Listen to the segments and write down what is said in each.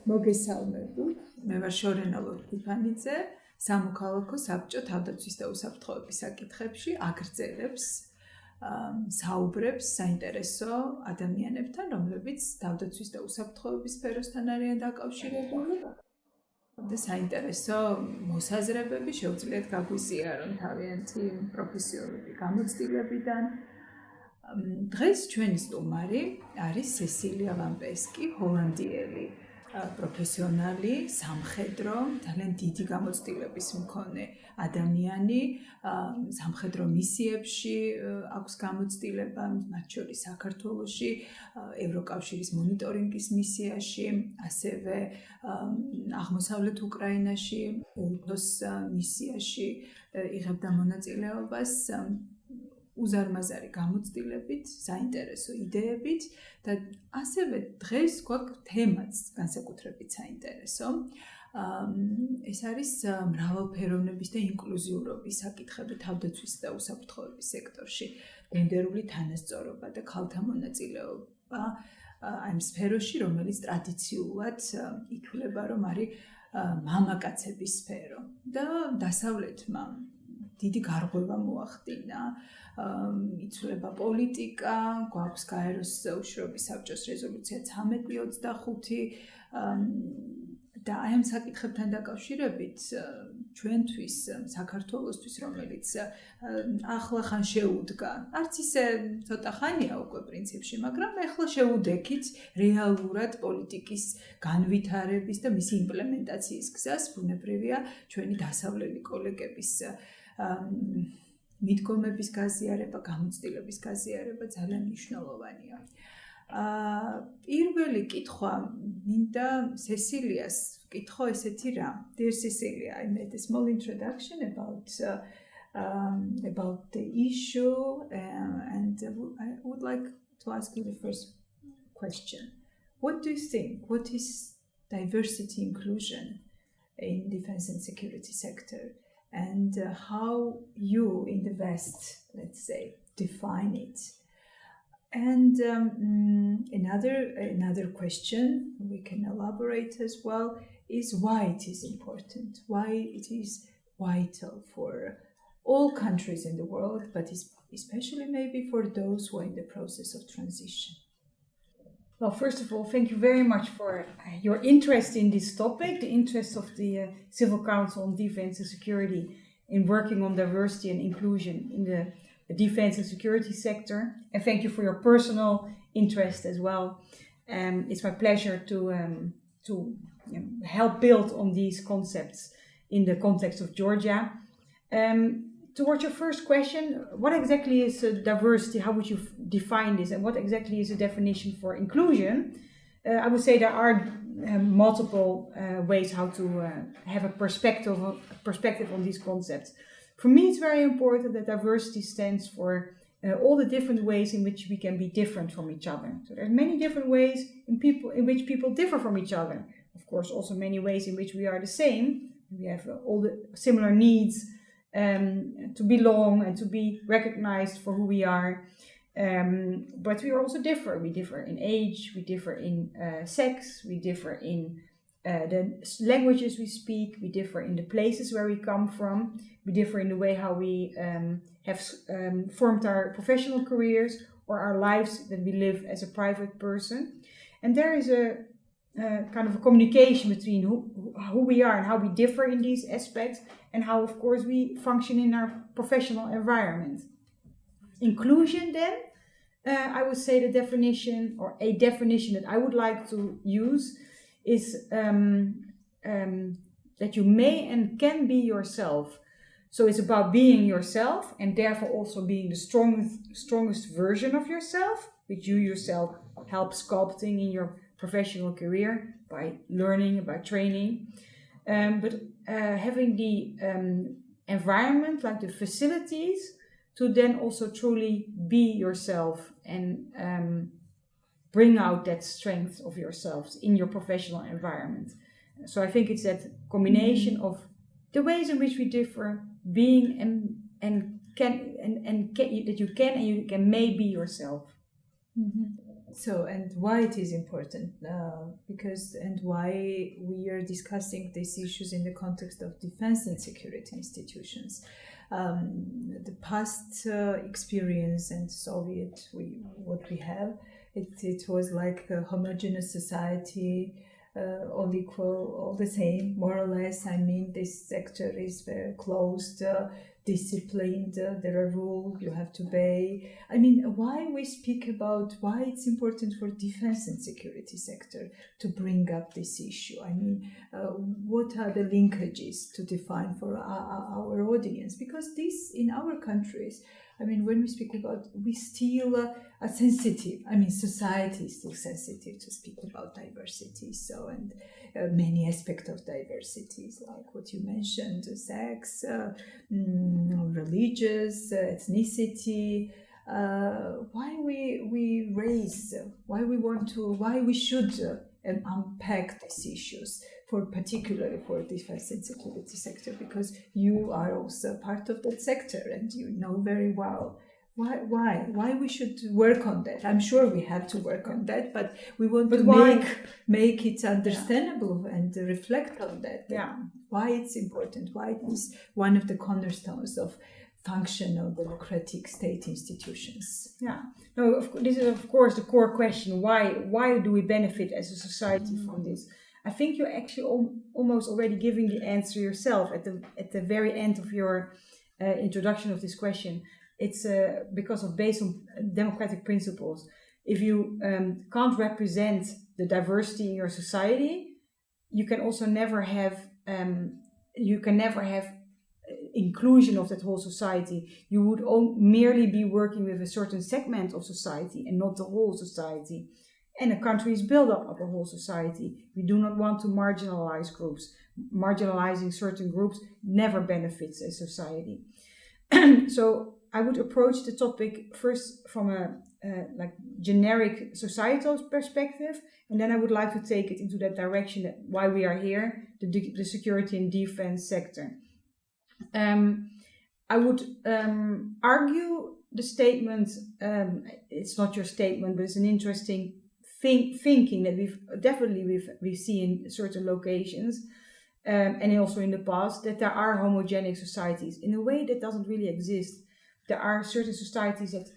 მოგესალმებით. მე ვარ შორენა ლორთიფანიძე, სამოქალაქო საბჭო თავდაცვის და უსაფრთხოების საკითხებში აგრძელებს საუბრებს საინტერესო ადამიანებთან, რომლებიც თავდაცვის და უსაფრთხოების სფეროსთან არიან დაკავშირებული და საინტერესო მოსაზრებები შეუძლიათ გაგვიზიარონ თავიანთი პროფესიული გამოცდილებიდან. დღეს ჩვენი სტუმარი არის სესილია ვან პესკი, ჰოლანდიელი პროფესიონალი, სამხედრო, ძალიან დიდი გამოცდილების მქონე ადამიანი, სამხედრო მისიებში აქვს გამოცდილება, მათ შორის საქართველოში, ევროკავშირის მონიტორინგის მისიაში, ასევე აღმოსავლეთ უკრაინაში, ულფოს მისიაში იღებდა მონაწილეობას. უზარმაზარი გამოცდილებით, საინტერესო იდეებით და ასევე დღეს გვაქვს თემაც განსაკუთრებით საინტერესო. ეს არის მრავალფეროვნების და ინკლუზიურობის საკითხები თავდაცვის და უსაფრთხოების სექტორში, გენდერული თანასწორობა და ქალთა მონაწილეობა ამ სფეროში, რომელიც ტრადიციულად ითვლება, რომ არის მამაკაცების სფერო და დასავლეთმა დიდი გარღვევა მოახდინა, იცვლება პოლიტიკა, გვაქვს გაეროს უშრობის საბჭოს რეზოლუცია 1325 და აი ამ საკითხებთან დაკავშირებით ჩვენთვის, საქართველოსთვის, რომელიც ახლახან შეუდგა, არც ისე ცოტა ხანია უკვე პრინციპში, მაგრამ ეხლა შეუდექით რეალურად პოლიტიკის განვითარების და მისი იმპლემენტაციის გზას, ბუნებრივია ჩვენი დასავლელი კოლეგების მიდგომების გაზიარება, გამოცდილების გაზიარება ძალიან მნიშვნელოვანია. პირველი კითხვა მინდა სესილიას კითხო ესეთი რა. Dear Cecilia, I made a small introduction about the issue and I would like to ask you the first question. What do you think? What is diversity inclusion in defense and security sector? And how you in the West, let's say, define it. And another question we can elaborate as well is why it is important, why it is vital for all countries in the world, but especially maybe for those who are in the process of transition. Well, first of all, thank you very much for your interest in this topic, the interest of the Civil Council on Defense and Security in working on diversity and inclusion in the defense and security sector. And thank you for your personal interest as well. It's my pleasure to help build on these concepts in the context of Georgia. Towards your first question, what exactly is diversity? How would you define this? And what exactly is the definition for inclusion? I would say there are multiple ways how to have a perspective on these concepts. For me, it's very important that diversity stands for all the different ways in which we can be different from each other. So there's many different ways in which people differ from each other. Of course, also many ways in which we are the same. We have all the similar needs to belong and to be recognized for who we are. But we also differ. We differ in age, we differ in sex, we differ in the languages we speak, we differ in the places where we come from, we differ in the way how we have formed our professional careers or our lives that we live as a private person. And there is a kind of a communication between who we are and how we differ in these aspects and how, of course, we function in our professional environment. Inclusion, then, I would say the definition, or a definition that I would like to use, is that you may and can be yourself. So it's about being yourself and therefore also being the strongest version of yourself, which you yourself help sculpting in your professional career by learning, by training. But having the environment, like the facilities, to then also truly be yourself and bring out that strength of yourselves in your professional environment. So I think it's that combination of the ways in which we differ, being that you can may be yourself. Mm-hmm. So, and why it is important? Because, and why we are discussing these issues in the context of defense and security institutions. The past experience and Soviet, what we have, it was like a homogeneous society, all equal, all the same, more or less. I mean, this sector is very closed, disciplined, there are rules you have to obey. I mean, why we speak about why it's important for defense and security sector to bring up this issue? I mean, what are the linkages to define for our audience? Because this, in our countries, I mean, when we speak about, we still are sensitive. I mean, society is still sensitive to speak about diversity. So, and many aspects of diversities, like what you mentioned, sex, religious, ethnicity. Why we raise, why we should unpack these issues, for particularly for defense and security sector, because you are also part of that sector and you know very well why we should work on that. I'm sure we have to work on that, but we want to make it understandable and reflect on that. Yeah. Why it's important, why it is one of the cornerstones of functional democratic state institutions. Yeah. No, this is of course the core question. Why do we benefit as a society from this? I think you're actually almost already giving the answer yourself at the very end of your introduction of this question. It's because of based on democratic principles. If you can't represent the diversity in your society, you can also never have inclusion of that whole society. You would merely be working with a certain segment of society and not the whole society. And a country is built up of a whole society. We do not want to marginalize groups. Marginalizing certain groups never benefits a society. So I would approach the topic first from a generic societal perspective, and then I would like to take it into that direction, that why we are here, the security and defense sector. I would argue the statement, it's not your statement, but it's an interesting thinking that we've seen in certain locations, and also in the past, that there are homogenic societies. In a way, that doesn't really exist. There are certain societies that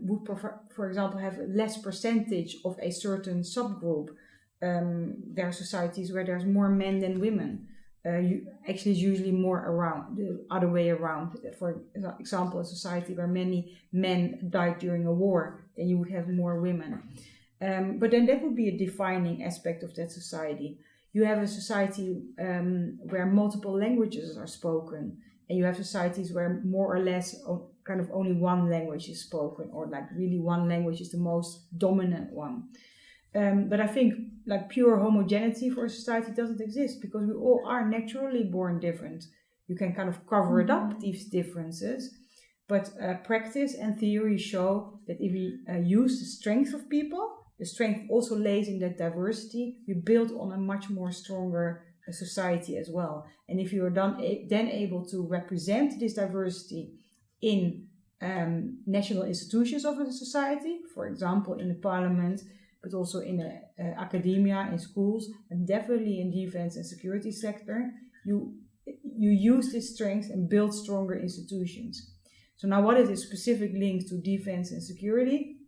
would prefer, for example, have less percentage of a certain subgroup. There are societies where there's more men than women. Actually, it's usually more around, the other way around. For example, a society where many men died during a war, then you would have more women. But then that would be a defining aspect of that society. You have a society where multiple languages are spoken, and you have societies where more or less kind of only one language is spoken, or like really one language is the most dominant one. But I think like pure homogeneity for a society doesn't exist, because we all are naturally born different. You can kind of cover it up, these differences, but practice and theory show that if we use the strength of people, the strength also lays in that diversity. We build on a much more stronger society as well. And if you are then able to represent this diversity in national institutions of a society, for example, in the parliament, but also in academia, in schools, and definitely in defense and security sector, you use this strength and build stronger institutions. So now, what is the specific link to defense and security?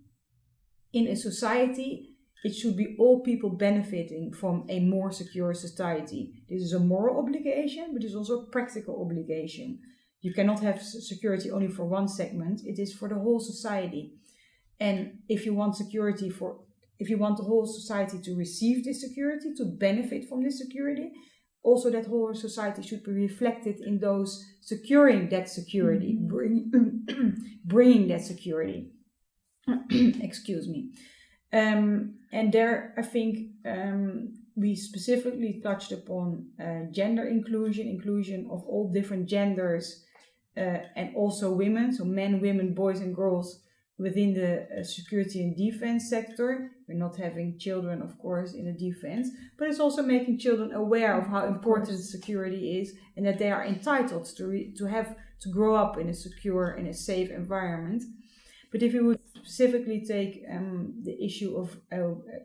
In a society, it should be all people benefiting from a more secure society. This is a moral obligation, but it's also a practical obligation. You cannot have security only for one segment. It is for the whole society. And if you want the whole society to receive this security, to benefit from this security, also that whole society should be reflected in those securing that security, bringing that security. Excuse me. And there, I think we specifically touched upon gender inclusion of all different genders, and also women, so men, women, boys and girls within the security and defense sector. We're not having children, of course, in the defense, but it's also making children aware of how important security is, and that they are entitled to grow up in a secure and a safe environment. But if you would specifically take the issue of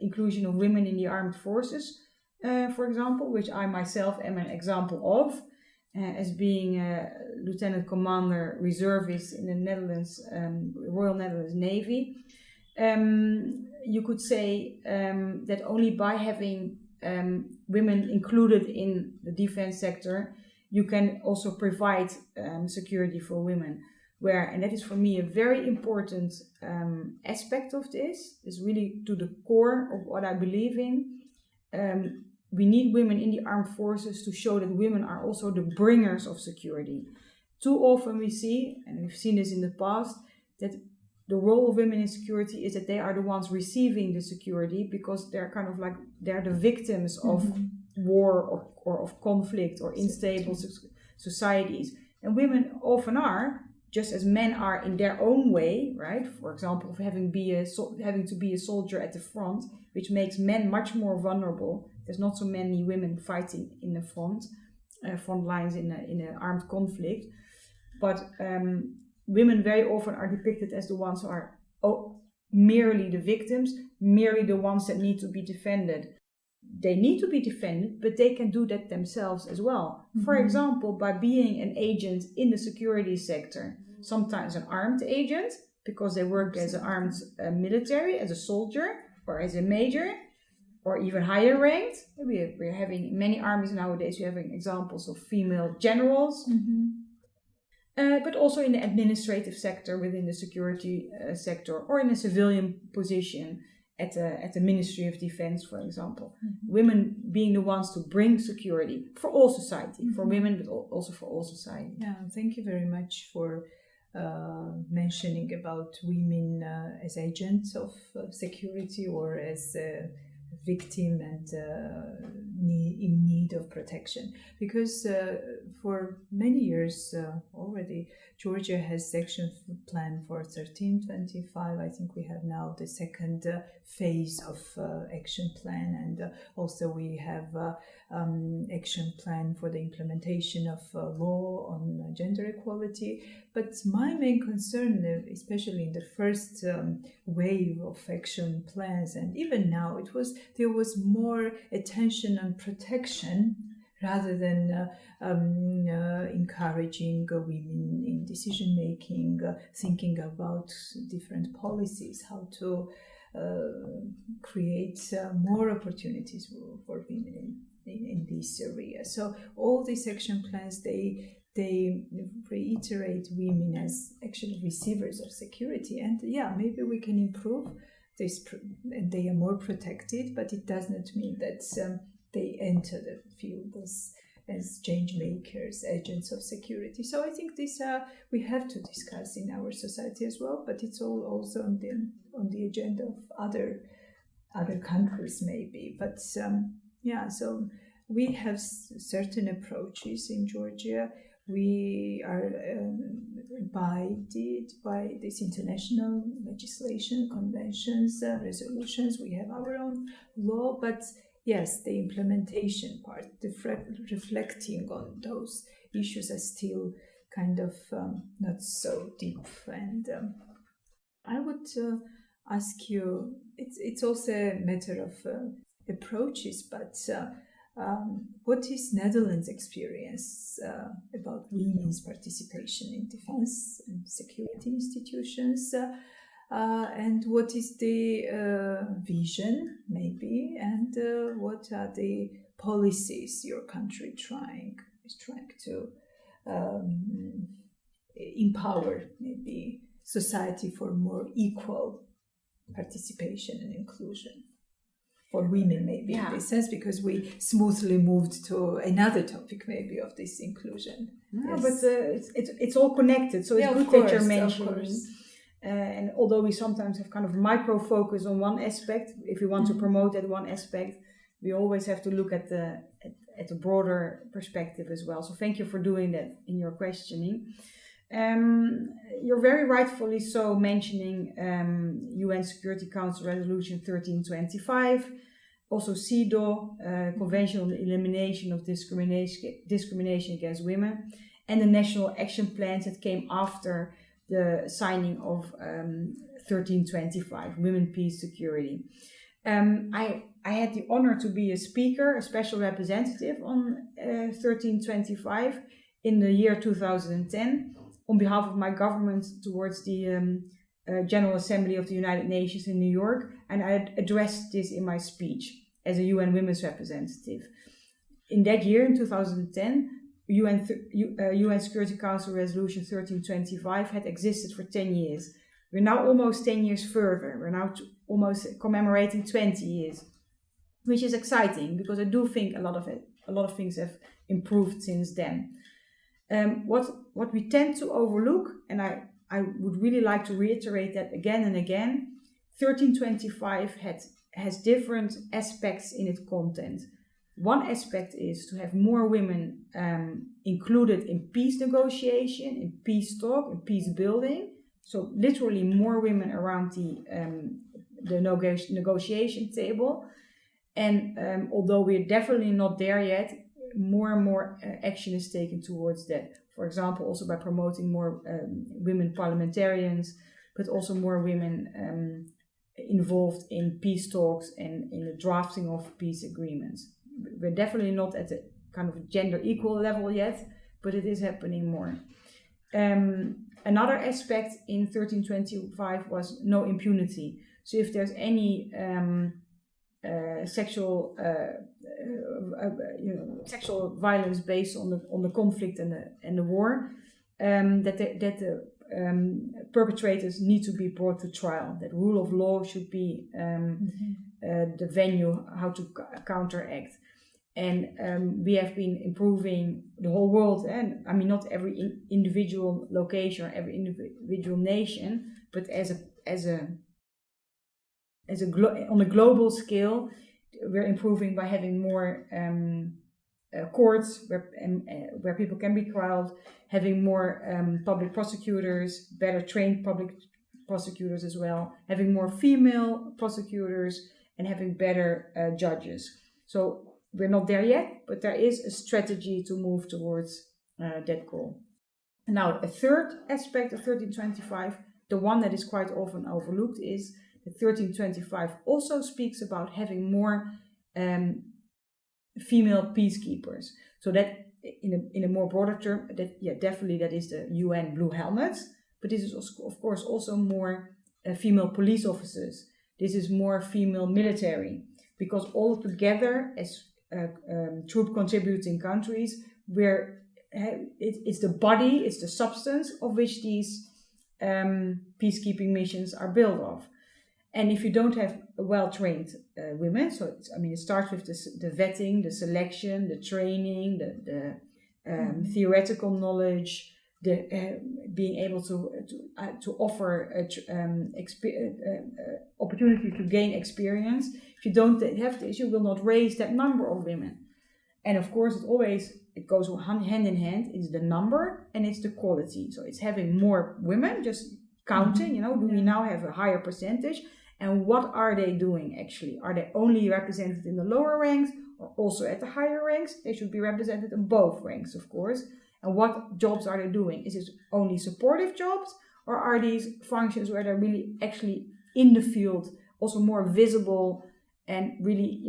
inclusion of women in the armed forces, for example, which I myself am an example of, as being a lieutenant commander reservist in the Netherlands, Royal Netherlands Navy. You could say that only by having women included in the defense sector, you can also provide security for women. And that is for me a very important aspect of this. It's really to the core of what I believe in. We need women in the armed forces to show that women are also the bringers of security. Too often we see, and we've seen this in the past, that the role of women in security is that they are the ones receiving the security because they're kind of like, they're the victims of war or of conflict or unstable societies. And women often are, just as men are in their own way, right? For example, of having to be a soldier at the front, which makes men much more vulnerable. There's not so many women fighting in the front lines in an armed conflict. But women very often are depicted as the ones who are merely the victims, merely the ones that need to be defended. They need to be defended, but they can do that themselves as well. For example, by being an agent in the security sector, sometimes an armed agent, because they work as an armed military, as a soldier, or as a major, or even higher ranked. We're having many armies nowadays, we're having examples of female generals, but also in the administrative sector within the security sector, or in a civilian position at the Ministry of Defense, for example. Women being the ones to bring security for all society, for women, but also for all society. Yeah, thank you very much for mentioning about women as agents of security or as victim and in need of protection, because for many years already Georgia has action plan for 1325. I think we have now the second phase of action plan, and also we have action plan for the implementation of law on gender equality. But my main concern, especially in the first wave of action plans, and even now, there was more attention on protection rather than encouraging women in decision making, thinking about different policies, how to create more opportunities for women in this area. So all these action plans, they reiterate women as actually receivers of security, and maybe we can improve this, and they are more protected, but it does not mean that they enter the field as change makers, agents of security. So I think this we have to discuss in our society as well, but it's all also on the agenda of other countries maybe. But so we have certain approaches in Georgia. We are abided by this international legislation, conventions, resolutions. We have our own law, but yes, the implementation part, reflecting on those issues are still kind of not so deep. And I would ask you, it's also a matter of approaches, but what is Netherlands' experience about women's participation in defense and security institutions? And what is the vision, maybe, and what are the policies your country is trying to empower, maybe, society for more equal participation and inclusion for women, maybe, in this sense, because we smoothly moved to another topic, maybe, of this inclusion. No, yes. But it's all connected, so it's good that you're mentioning. And although we sometimes have kind of micro focus on one aspect, if we want to promote that one aspect, we always have to look at the broader perspective as well. So thank you for doing that in your questioning. You're very rightfully so mentioning UN Security Council Resolution 1325, also CEDAW, Convention on the Elimination of Discrimination Against Women, and the national action plans that came after the signing of 1325, Women, Peace, Security. I had the honor to be a speaker, a special representative on 1325 in the year 2010 on behalf of my government towards the General Assembly of the United Nations in New York, and I addressed this in my speech as a UN Women's representative. In that year, in 2010, UN Security Council Resolution 1325 had existed for 10 years. We're now almost 10 years further. We're now almost commemorating 20 years, which is exciting because I do think a lot of things have improved since then. What we tend to overlook, and I would really like to reiterate that again and again, 1325 has different aspects in its content. One aspect is to have more women included in peace negotiation, in peace talk, in peace building. So literally more women around the negotiation table. And although we're definitely not there yet, more and more action is taken towards that. For example, also by promoting more women parliamentarians, but also more women involved in peace talks and in the drafting of peace agreements. We're definitely not at the kind of gender equal level yet, but it is happening more. Another aspect in 1325 was no impunity. So if there's any sexual violence based on the conflict and the war, that the perpetrators need to be brought to trial. That rule of law should be the venue how to counteract. And we have been improving the whole world, and I mean not every individual location or every individual nation, but on a global scale, we're improving by having more courts where people can be trialed, having more public prosecutors, better trained public prosecutors as well, having more female prosecutors, and having better judges. So we're not there yet, but there is a strategy to move towards that goal. And now a third aspect of 1325, the one that is quite often overlooked, is that 1325 also speaks about having more female peacekeepers. So that in a more broader term, definitely that is the UN Blue Helmets, but this is of course also more female police officers. This is more female military, because all together as troop contributing countries, where it's the body, it's the substance of which these peacekeeping missions are built of. And if you don't have well-trained women, so it starts with the vetting, the selection, the training, the theoretical knowledge, the being able to offer opportunity to gain experience. If you don't have this, you will not raise that number of women. And of course, it goes hand in hand. It's the number and it's the quality. So it's having more women, just counting, do we now have a higher percentage? And what are they doing actually? Are they only represented in the lower ranks or also at the higher ranks? They should be represented in both ranks, of course. And what jobs are they doing? Is it only supportive jobs, or are these functions where they're really actually in the field, also more visible and really,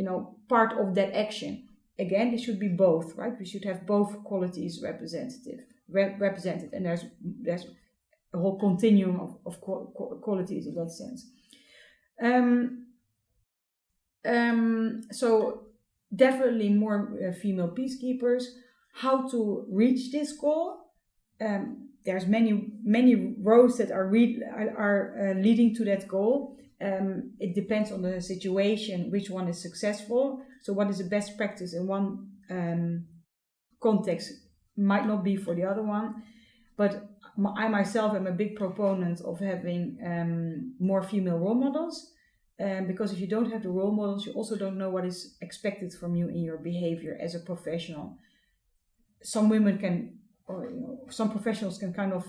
part of that action? Again, it should be both, right? We should have both qualities represented, and there's a whole continuum of qualities in that sense. So definitely more female peacekeepers. How to reach this goal? There's many roads that are leading to that goal. It depends on the situation, which one is successful. So what is the best practice in one context might not be for the other one. But I myself am a big proponent of having more female role models. Because if you don't have the role models, you also don't know what is expected from you in your behavior as a professional. Some women can, or some professionals can kind of,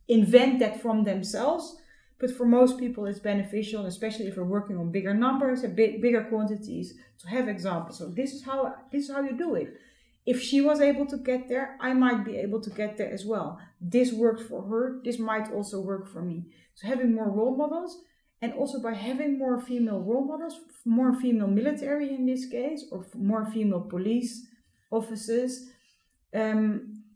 invent that from themselves. But for most people, it's beneficial, especially if we're working on bigger numbers and bigger quantities, to have examples. So this is how you do it. if she was able to get there, I might be able to get there as well. This worked for her, this might also work for me. So having more role models, and also by having more female role models, more female military in this case, or more female police officers,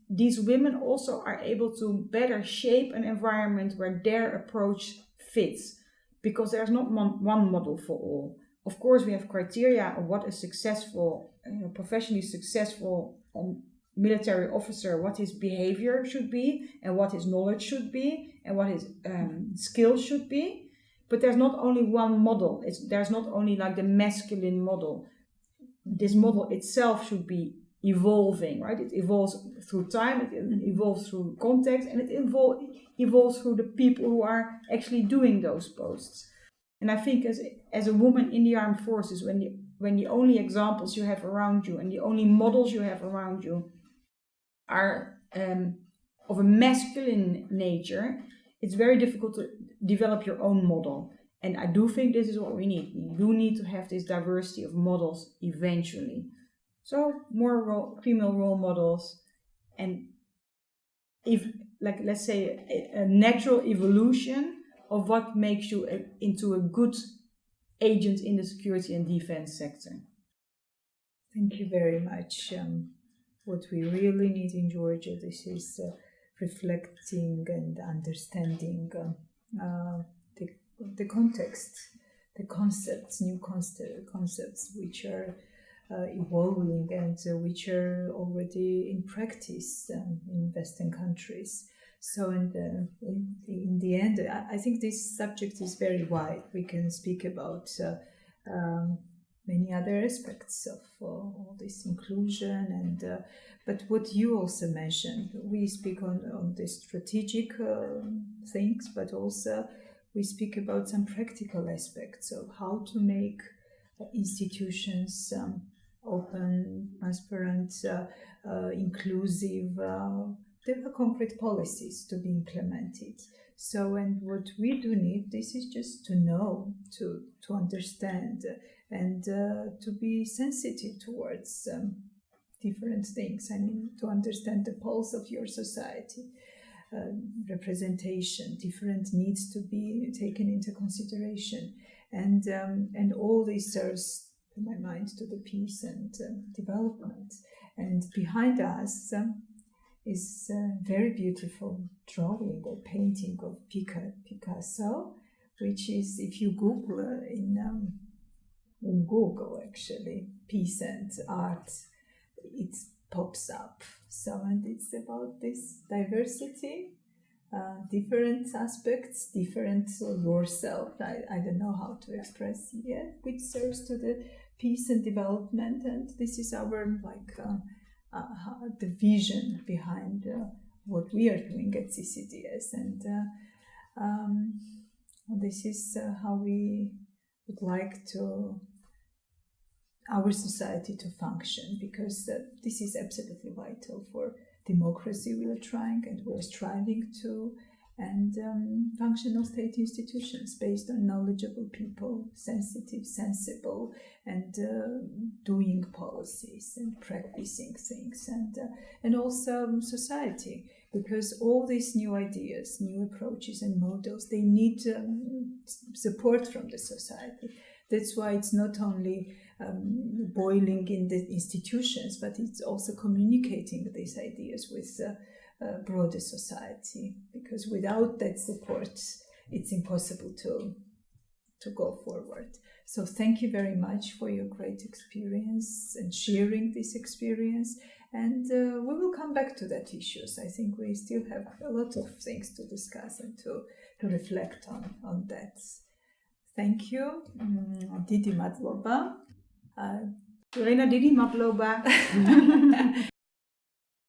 these women also are able to better shape an environment where their approach fits, because there's not one model for all. Of course, we have criteria of what a successful, professionally successful military officer, what his behavior should be, and what his knowledge should be, and what his skills should be. But there's not only one model. There's not only like the masculine model. This model itself should be evolving, right? It evolves through time, it evolves through context, and it evolves through the people who are actually doing those posts. And I think as a woman in the armed forces, when the only examples you have around you and the only models you have around you are of a masculine nature, it's very difficult to develop your own model. And I do think this is what we need. We do need to have this diversity of models eventually. So more female role models, and let's say a natural evolution of what makes you into a good agent in the security and defense sector. Thank you very much. What we really need in Georgia, this is reflecting and understanding the context, the concepts, new concepts which are evolving and which are already in practice in Western countries. So in the end, I think this subject is very wide. We can speak about many other aspects of all this inclusion, and but what you also mentioned, we speak on the strategic things, but also we speak about some practical aspects of how to make institutions open, transparent, inclusive. There are concrete policies to be implemented. So, and what we do need, this is just to know, to understand, and to be sensitive towards different things. I mean, to understand the pulse of your society, representation, different needs to be taken into consideration, and all this serves, to my mind, to the peace and development. And behind us is a very beautiful drawing or painting of Picasso, which is, if you Google in Google actually, peace and art, it pops up. So, and it's about this diversity, different aspects, different yourself. I don't know how to express yet, which serves to the peace and development. And this is our the vision behind what we are doing at CCDS, and this is how we would like to our society to function, because this is absolutely vital for democracy we are trying and we're striving to, and functional state institutions based on knowledgeable people, sensitive, sensible, and doing policies and practicing things, and also society, because all these new ideas, new approaches and models, they need support from the society. That's why it's not only boiling in the institutions, but it's also communicating these ideas with broader society, because without that support, it's impossible to go forward. So thank you very much for your great experience and sharing this experience. And we will come back to that issues. I think we still have a lot of things to discuss and to reflect on that. Thank you. Didi Matloba. Lorena, Didi Matloba.